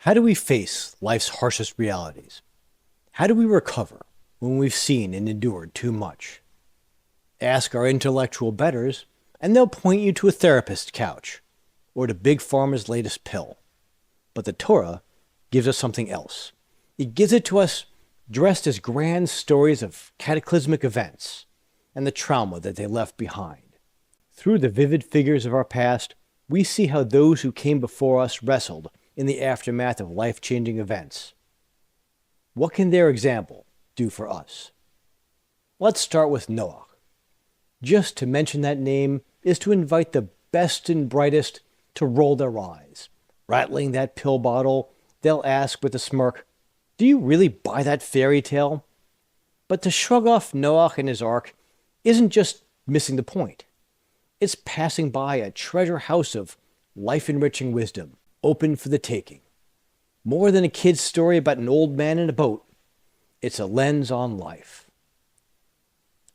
How do we face life's harshest realities? How do we recover when we've seen and endured too much? Ask our intellectual betters, and they'll point you to a therapist's couch or to Big Pharma's latest pill. But the Torah gives us something else. It gives it to us dressed as grand stories of cataclysmic events and the trauma that they left behind. Through the vivid figures of our past, we see how those who came before us wrestled in the aftermath of life-changing events. What can their example do for us? Let's start with Noah. Just to mention that name is to invite the best and brightest to roll their eyes. Rattling that pill bottle, they'll ask with a smirk, "Do you really buy that fairy tale?" But to shrug off Noah and his ark isn't just missing the point. It's passing by a treasure house of life-enriching wisdom, open for the taking. More than a kid's story about an old man in a boat, it's a lens on life.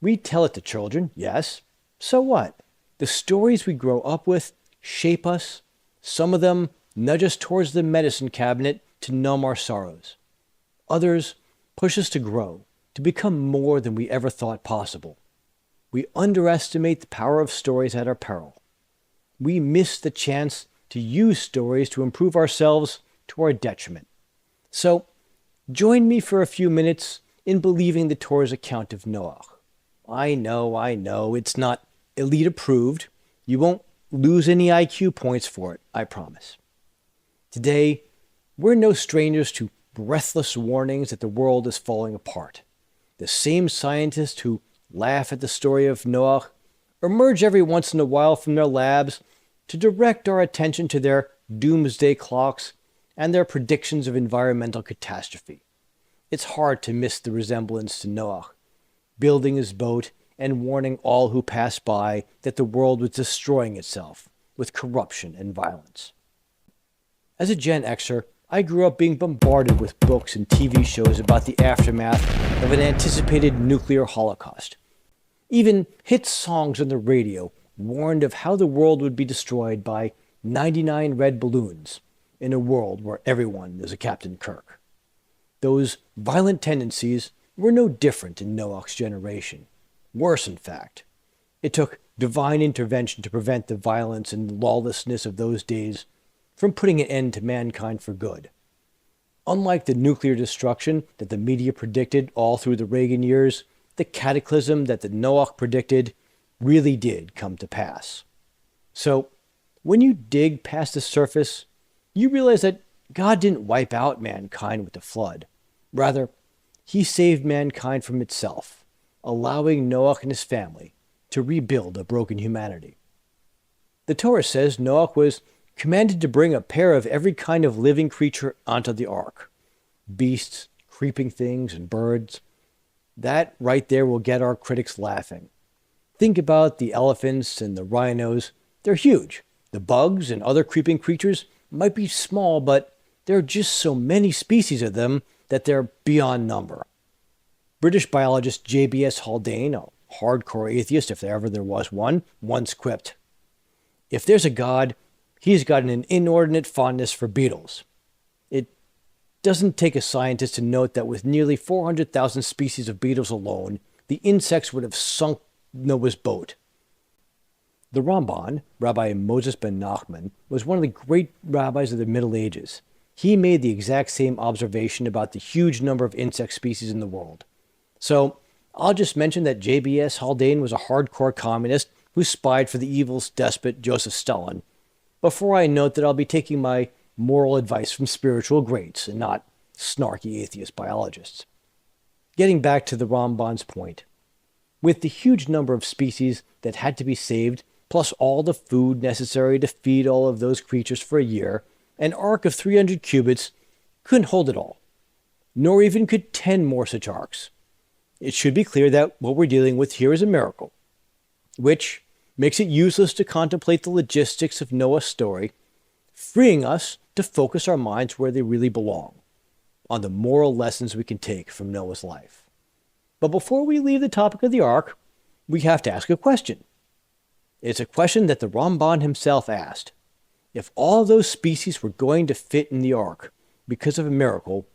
We tell it to children, yes. So what? The stories we grow up with shape us. Some of them nudge us towards the medicine cabinet to numb our sorrows. Others push us to grow, to become more than we ever thought possible. We underestimate the power of stories at our peril. We miss the chance to use stories to improve ourselves to our detriment. So, join me for a few minutes in believing the Torah's account of Noah. I know, it's not elite approved. You won't lose any IQ points for it, I promise. Today, we're no strangers to breathless warnings that the world is falling apart. The same scientists who laugh at the story of Noah emerge every once in a while from their labs to direct our attention to their doomsday clocks and their predictions of environmental catastrophe. It's hard to miss the resemblance to Noah, building his boat and warning all who pass by that the world was destroying itself with corruption and violence. As a Gen Xer, I grew up being bombarded with books and TV shows about the aftermath of an anticipated nuclear holocaust. Even hit songs on the radio warned of how the world would be destroyed by 99 red balloons in a world where everyone is a Captain Kirk. Those violent tendencies were no different in Noah's generation. Worse, in fact. It took divine intervention to prevent the violence and lawlessness of those days from putting an end to mankind for good. Unlike the nuclear destruction that the media predicted all through the Reagan years, the cataclysm that the Noah predicted really did come to pass. So, when you dig past the surface, you realize that God didn't wipe out mankind with the flood. Rather, he saved mankind from itself, allowing Noah and his family to rebuild a broken humanity. The Torah says Noah was commanded to bring a pair of every kind of living creature onto the ark. Beasts, creeping things, and birds. That right there will get our critics laughing. Think about the elephants and the rhinos. They're huge. The bugs and other creeping creatures might be small, but there are just so many species of them that they're beyond number. British biologist J.B.S. Haldane, a hardcore atheist if there was one, once quipped, "If there's a God, he's got an inordinate fondness for beetles." It doesn't take a scientist to note that with nearly 400,000 species of beetles alone, the insects would have sunk Noah's boat. The Ramban, Rabbi Moses ben Nachman, was one of the great rabbis of the Middle Ages. He made the exact same observation about the huge number of insect species in the world. So, I'll just mention that J.B.S. Haldane was a hardcore communist who spied for the evil despot Joseph Stalin, before I note that I'll be taking my moral advice from spiritual greats and not snarky atheist biologists. Getting back to the Ramban's point, with the huge number of species that had to be saved, plus all the food necessary to feed all of those creatures for a year, an ark of 300 cubits couldn't hold it all, nor even could 10 more such arks. It should be clear that what we're dealing with here is a miracle, which makes it useless to contemplate the logistics of Noah's story, freeing us to focus our minds where they really belong, on the moral lessons we can take from Noah's life. But before we leave the topic of the ark, we have to ask a question. It's a question that the Ramban himself asked. If all those species were going to fit in the ark, because of a miracle,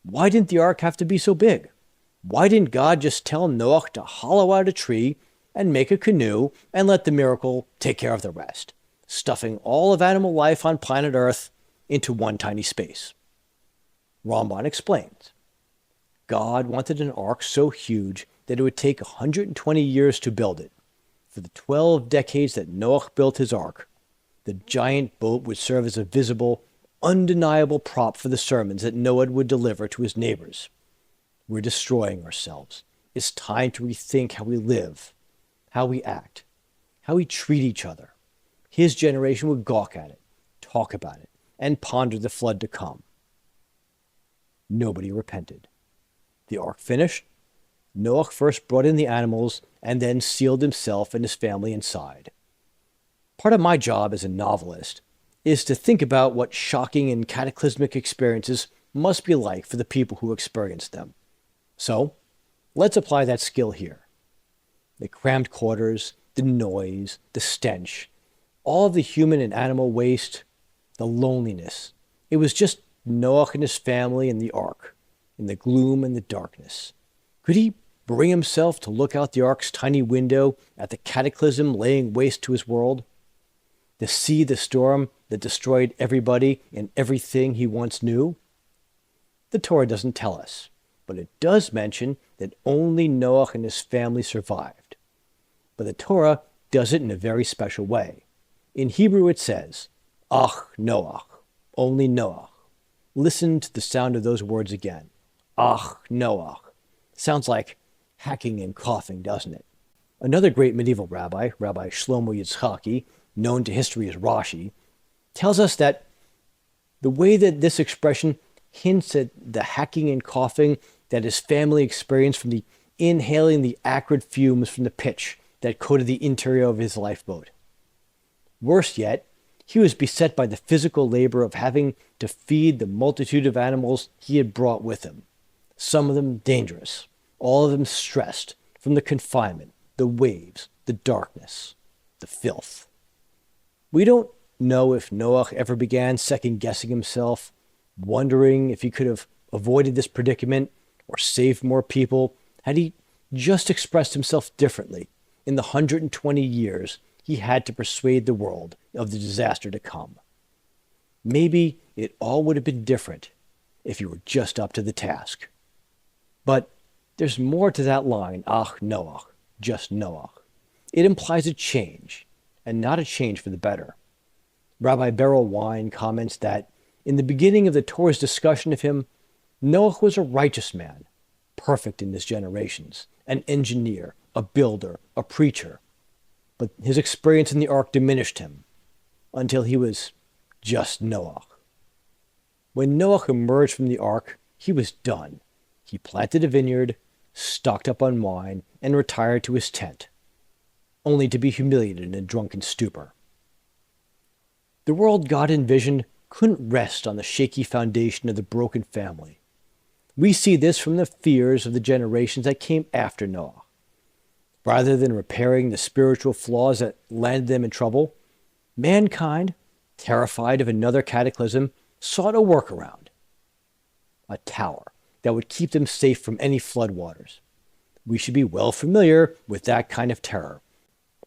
why didn't the ark have to be so big? Why didn't God just tell Noah to hollow out a tree and make a canoe and let the miracle take care of the rest, stuffing all of animal life on planet Earth into one tiny space? Ramban explains, God wanted an ark so huge that it would take 120 years to build it. For the 12 decades that Noah built his ark, the giant boat would serve as a visible, undeniable prop for the sermons that Noah would deliver to his neighbors. We're destroying ourselves. It's time to rethink how we live, how we act, how we treat each other. His generation would gawk at it, talk about it, and ponder the flood to come. Nobody repented. The ark finished. Noah first brought in the animals and then sealed himself and his family inside. Part of my job as a novelist is to think about what shocking and cataclysmic experiences must be like for the people who experienced them. So, let's apply that skill here. The cramped quarters, the noise, the stench, all of the human and animal waste, the loneliness. It was just Noah and his family in the ark, in the gloom and the darkness. Could he bring himself to look out the ark's tiny window at the cataclysm laying waste to his world? To see the storm that destroyed everybody and everything he once knew? The Torah doesn't tell us, but it does mention that only Noah and his family survived. But the Torah does it in a very special way. In Hebrew it says, Ach Noach, only Noah. Listen to the sound of those words again. Ach Noach. Sounds like hacking and coughing, doesn't it? Another great medieval rabbi, Rabbi Shlomo Yitzchaki, known to history as Rashi, tells us that the way that this expression hints at the hacking and coughing that his family experienced from the inhaling the acrid fumes from the pitch that coated the interior of his lifeboat. Worse yet, he was beset by the physical labor of having to feed the multitude of animals he had brought with him, some of them dangerous, all of them stressed from the confinement, the waves, the darkness, the filth. We don't know if Noah ever began second-guessing himself, wondering if he could have avoided this predicament or saved more people had he just expressed himself differently in the 120 years he had to persuade the world of the disaster to come. Maybe it all would have been different if he were just up to the task. But there's more to that line, Ach Noach, just Noach. It implies a change, and not a change for the better. Rabbi Beryl Wine comments that in the beginning of the Torah's discussion of him, Noah was a righteous man, perfect in his generations, an engineer, a builder, a preacher. But his experience in the ark diminished him until he was just Noah. When Noah emerged from the ark, he was done. He planted a vineyard, stocked up on wine, and retired to his tent, only to be humiliated in a drunken stupor. The world God envisioned couldn't rest on the shaky foundation of the broken family. We see this from the fears of the generations that came after Noah. Rather than repairing the spiritual flaws that landed them in trouble, mankind, terrified of another cataclysm, sought a workaround. A tower that would keep them safe from any floodwaters. We should be well familiar with that kind of terror.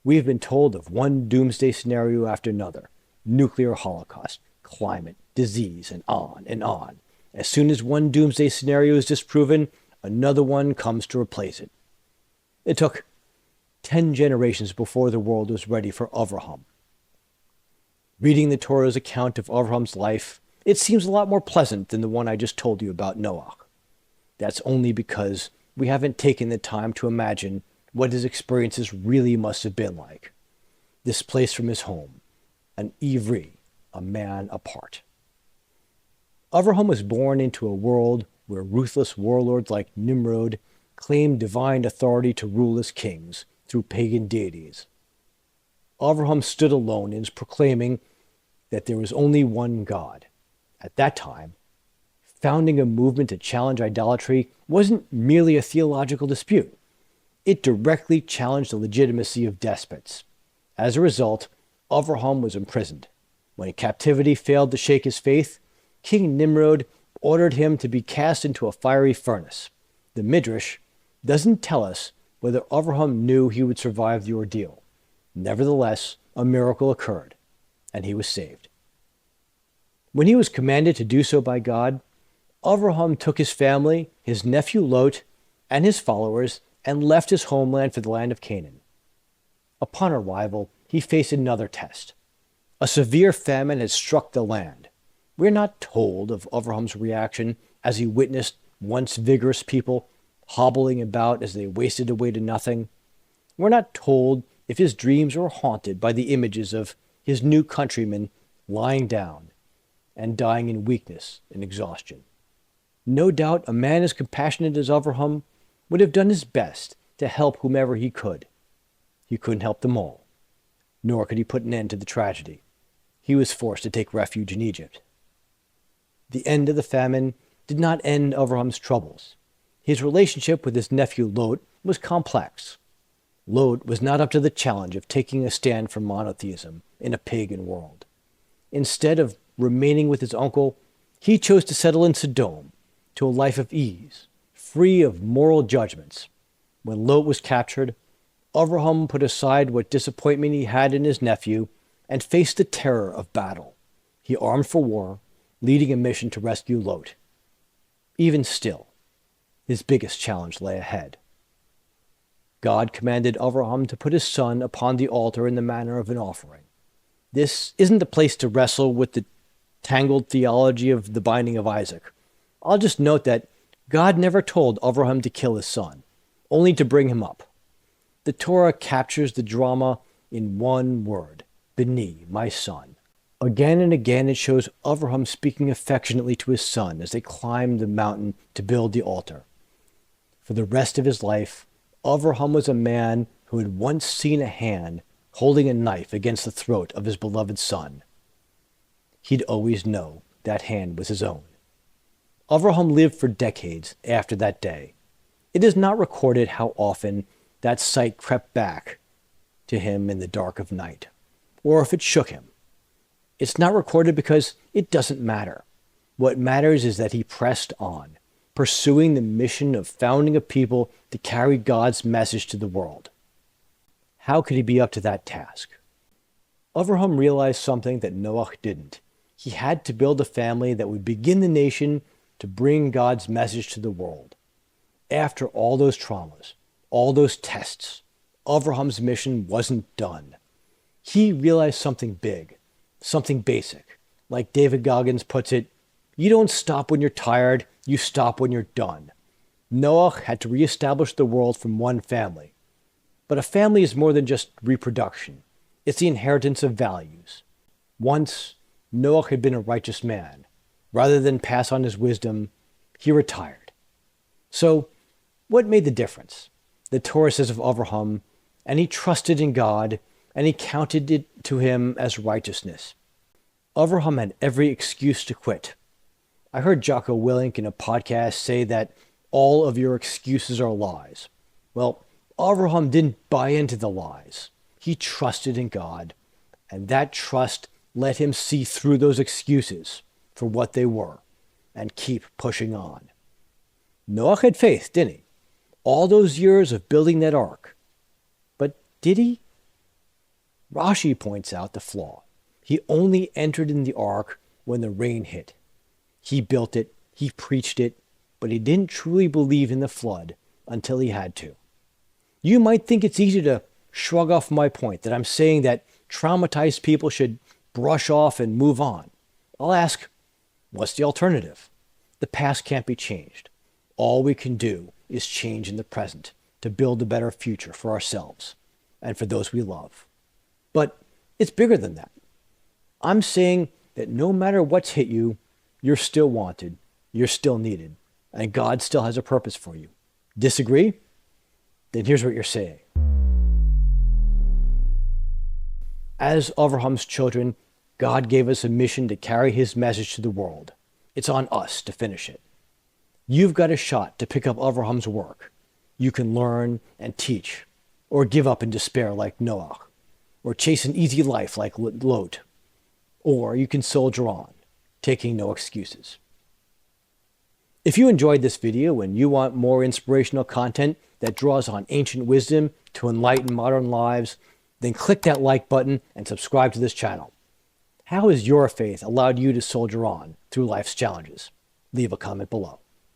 We have been told of one doomsday scenario after another: nuclear holocaust, climate, disease, and on and on. As soon as one doomsday scenario is disproven, another one comes to replace it. It took 10 generations before the world was ready for Avraham. Reading the Torah's account of Avraham's life, it seems a lot more pleasant than the one I just told you about Noah. That's only because we haven't taken the time to imagine what his experiences really must have been like. Displaced from his home, an Ivri, a man apart. Avraham was born into a world where ruthless warlords like Nimrod claimed divine authority to rule as kings through pagan deities. Avraham stood alone in his proclaiming that there was only one God. At that time, founding a movement to challenge idolatry wasn't merely a theological dispute. It directly challenged the legitimacy of despots. As a result, Avraham was imprisoned. When captivity failed to shake his faith, King Nimrod ordered him to be cast into a fiery furnace. The Midrash doesn't tell us whether Avraham knew he would survive the ordeal. Nevertheless, a miracle occurred, and he was saved. When he was commanded to do so by God, Avraham took his family, his nephew Lot, and his followers, and left his homeland for the land of Canaan. Upon arrival, he faced another test. A severe famine had struck the land. We're not told of Avraham's reaction as he witnessed once vigorous people hobbling about as they wasted away to nothing. We're not told if his dreams were haunted by the images of his new countrymen lying down and dying in weakness and exhaustion. No doubt a man as compassionate as Avraham would have done his best to help whomever he could. He couldn't help them all, nor could he put an end to the tragedy. He was forced to take refuge in Egypt. The end of the famine did not end Avraham's troubles. His relationship with his nephew Lot was complex. Lot was not up to the challenge of taking a stand for monotheism in a pagan world. Instead of remaining with his uncle, he chose to settle in Sodom to a life of ease, free of moral judgments. When Lot was captured, Avraham put aside what disappointment he had in his nephew and faced the terror of battle. He armed for war, leading a mission to rescue Lot. Even still, his biggest challenge lay ahead. God commanded Avraham to put his son upon the altar in the manner of an offering. This isn't the place to wrestle with the tangled theology of the binding of Isaac. I'll just note that God never told Avraham to kill his son, only to bring him up. The Torah captures the drama in one word, Beni, my son. Again and again it shows Avraham speaking affectionately to his son as they climbed the mountain to build the altar. For the rest of his life, Avraham was a man who had once seen a hand holding a knife against the throat of his beloved son. He'd always know that hand was his own. Avraham lived for decades after that day. It is not recorded how often that sight crept back to him in the dark of night, or if it shook him. It's not recorded because it doesn't matter. What matters is that he pressed on, pursuing the mission of founding a people to carry God's message to the world. How could he be up to that task? Avraham realized something that Noah didn't. He had to build a family that would begin the nation to bring God's message to the world. After all those traumas, all those tests, Avraham's mission wasn't done. He realized something big, something basic. Like David Goggins puts it, you don't stop when you're tired, you stop when you're done. Noah had to reestablish the world from one family. But a family is more than just reproduction. It's the inheritance of values. Once, Noah had been a righteous man. Rather than pass on his wisdom, he retired. So, what made the difference? The Torah says of Avraham, and he trusted in God, and he counted it to him as righteousness. Avraham had every excuse to quit. I heard Jocko Willink in a podcast say that all of your excuses are lies. Well, Avraham didn't buy into the lies. He trusted in God, and that trust let him see through those excuses for what they were and keep pushing on. Noah had faith, didn't he? All those years of building that ark. But did he? Rashi points out the flaw. He only entered in the ark when the rain hit. He built it, he preached it, but he didn't truly believe in the flood until he had to. You might think it's easy to shrug off my point that I'm saying that traumatized people should brush off and move on. I'll ask, what's the alternative? The past can't be changed. All we can do is change in the present to build a better future for ourselves and for those we love. But it's bigger than that. I'm saying that no matter what's hit you, you're still wanted, you're still needed, and God still has a purpose for you. Disagree? Then here's what you're saying. As Avraham's children, God gave us a mission to carry his message to the world. It's on us to finish it. You've got a shot to pick up Avraham's work. You can learn and teach, or give up in despair like Noah, or chase an easy life like Lot, or you can soldier on, taking no excuses. If you enjoyed this video and you want more inspirational content that draws on ancient wisdom to enlighten modern lives, then click that like button and subscribe to this channel. How has your faith allowed you to soldier on through life's challenges? Leave a comment below.